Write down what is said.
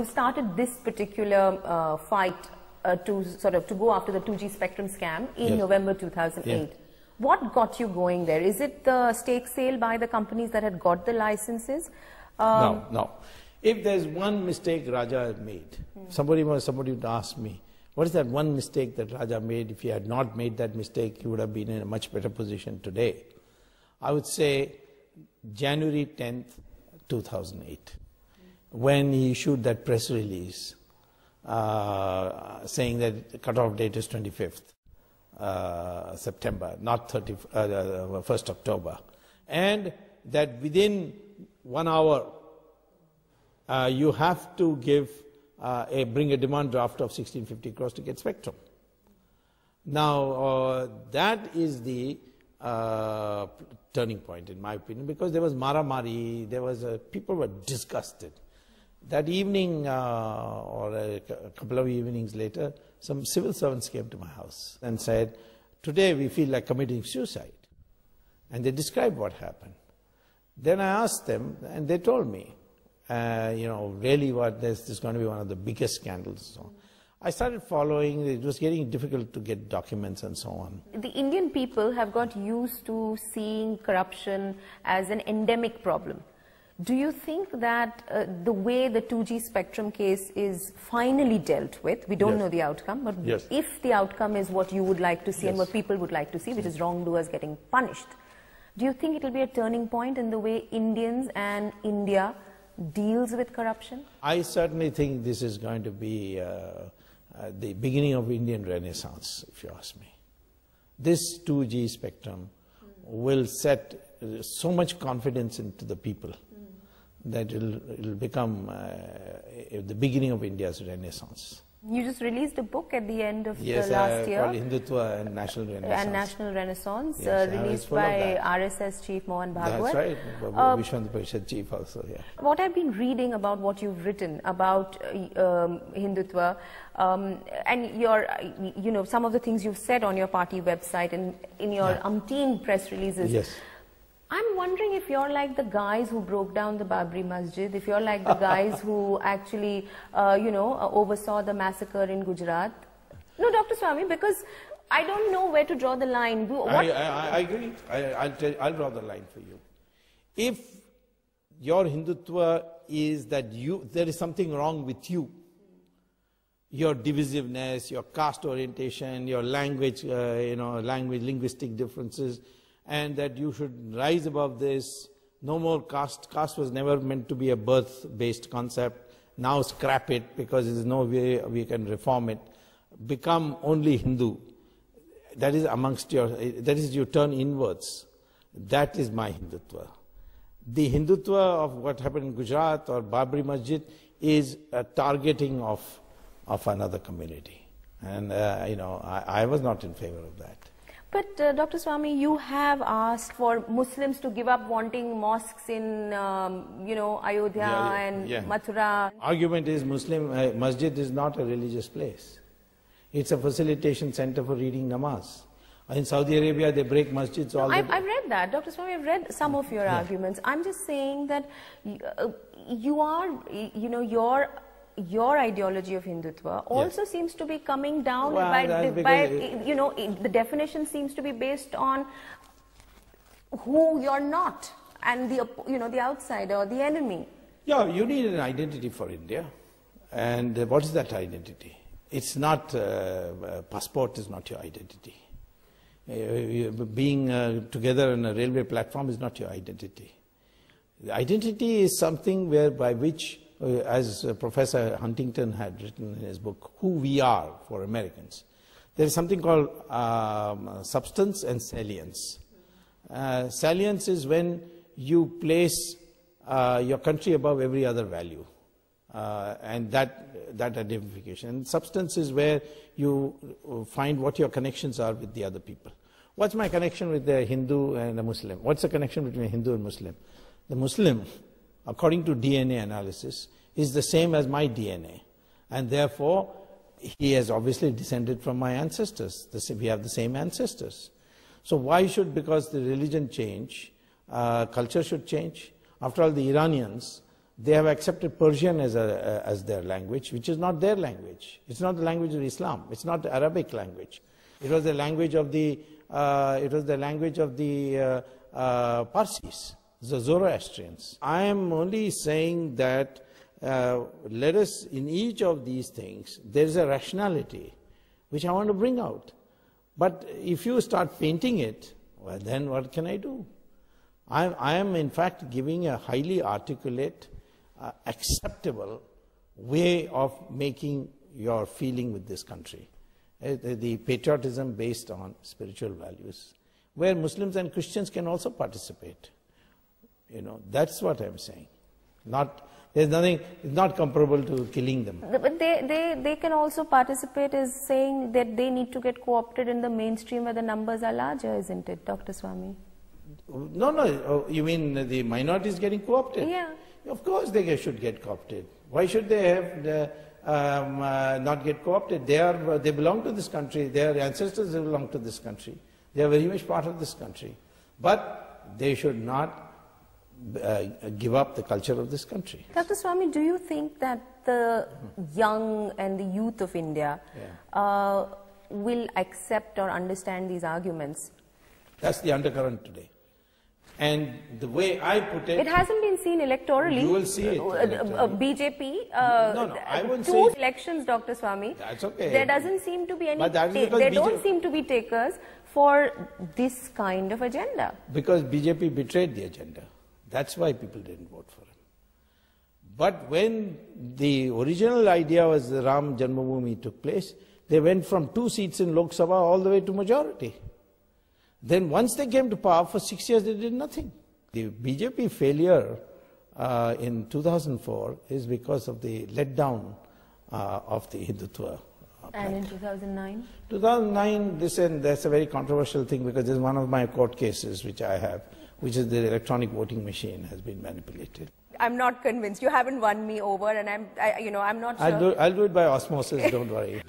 you started this particular fight to go after the 2G spectrum scam in November 2008. Yeah. What got you going there? Is it the stake sale by the companies that had got the licenses? No. If there's one mistake Raja had made, somebody would ask me, what is that one mistake that Raja made? If he had not made that mistake, he would have been in a much better position today. I would say January 10th, 2008, when he issued that press release saying that the cutoff date is 25th September, not 1st October, and that within 1 hour you have to bring a demand draft of 1650 crores to get spectrum. Now that is the turning point, in my opinion, because there was mara-mari, people were disgusted. That evening, or a couple of evenings later, some civil servants came to my house and said, today we feel like committing suicide. And they described what happened. Then I asked them, and they told me, really this is going to be one of the biggest scandals. So I started following. It was getting difficult to get documents and so on. The Indian people have got used to seeing corruption as an endemic problem. Do you think that the way the 2G spectrum case is finally dealt with, we don't know the outcome, but if the outcome is what you would like to see and what people would like to see, which is wrongdoers getting punished, do you think it will be a turning point in the way Indians and India deals with corruption? I certainly think this is going to be the beginning of Indian Renaissance, if you ask me. This 2G spectrum will set so much confidence into the people that it will become the beginning of India's Renaissance. You just released a book at the end of the last year. Called Hindutva and National Renaissance. And National Renaissance, released by RSS Chief Mohan Bhagwat. That's right, Vishwan Parishad Chief also, What I've been reading about what you've written about Hindutva, and your, some of the things you've said on your party website and in your umpteen press releases. I'm wondering if you're like the guys who broke down the Babri Masjid, if you're like the guys who actually, oversaw the massacre in Gujarat. No, Dr. Swamy, because I don't know where to draw the line. I agree. I'll draw the line for you. If your Hindutva is that there is something wrong with you, your divisiveness, your caste orientation, your language, linguistic differences, and that you should rise above this. No more caste. Caste was never meant to be a birth-based concept. Now scrap it because there is no way we can reform it. Become only Hindu. That is you turn inwards. That is my Hindutva. The Hindutva of what happened in Gujarat or Babri Masjid is a targeting of another community. And, I was not in favor of that. But Dr. Swamy, you have asked for Muslims to give up wanting mosques in, Ayodhya and Mathura. Argument is Muslim masjid is not a religious place. It's a facilitation center for reading namaz. In Saudi Arabia, they break masjids all the time. I've read that, Dr. Swamy. I've read some of your arguments. I'm just saying that your ideology of Hindutva also seems to be coming down the definition seems to be based on who you're not and the outsider or the enemy. Yeah, you need an identity for India. And what is that identity? It's not, passport is not your identity. Being together on a railway platform is not your identity. The identity is something by which as Professor Huntington had written in his book, Who We Are for Americans. There is something called substance and salience. Salience is when you place your country above every other value, and that identification. And substance is where you find what your connections are with the other people. What's my connection with the Hindu and the Muslim? What's the connection between Hindu and Muslim? The Muslim, according to DNA analysis, is the same as my DNA. And therefore, he has obviously descended from my ancestors. We have the same ancestors. So why should, because the religion change, culture should change? After all, the Iranians, They have accepted Persian as their language, which is not their language. It's not the language of Islam. It's not the Arabic language. It was the language of the Parsis, the Zoroastrians. I am only saying that let us, in each of these things, there is a rationality which I want to bring out. But if you start painting it, well, then what can I do? I am in fact giving a highly articulate, acceptable way of making your feeling with this country. The patriotism based on spiritual values, where Muslims and Christians can also participate. You know, that's what I'm saying. There's nothing, it's not comparable to killing them. But they can also participate as saying that they need to get co-opted in the mainstream where the numbers are larger, isn't it, Dr. Swamy? No, you mean the minorities getting co-opted? Yeah. Of course they should get co-opted. Why should they have not get co-opted? They belong to this country. Their ancestors belong to this country. They are very much part of this country. But they should not give up the culture of this country. Dr. Swamy, do you think that the young and the youth of India will accept or understand these arguments? That's the undercurrent today. And the way I put it... It hasn't been seen electorally. You will see it BJP, no, I wouldn't two say... elections, Dr. Swamy. That's okay. There doesn't seem to be any... But that is because there don't seem to be takers for this kind of agenda. Because BJP betrayed the agenda. That's why people didn't vote for him. But when the original idea was the Ram Janmabhoomi took place, they went from 2 seats in Lok Sabha all the way to majority. Then once they came to power, for 6 years they did nothing. The BJP failure in 2004 is because of the letdown of the Hindutva. And in 2009? 2009, that's a very controversial thing because this is one of my court cases which I have, which is the electronic voting machine has been manipulated. I'm not convinced. You haven't won me over, and I'm not sure. I'll do it by osmosis, don't worry.